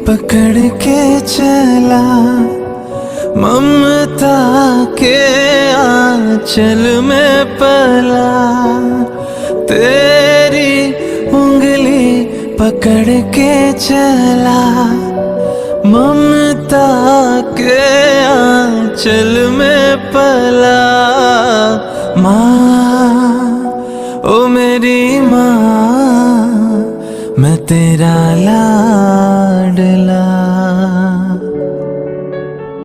पकड़ के चला, ममता के आंचल में पला। तेरी उंगली पकड़ के चला, ममता के आंचल में पला। माँ, ओ मेरी माँ, मैं तेरा लाडला।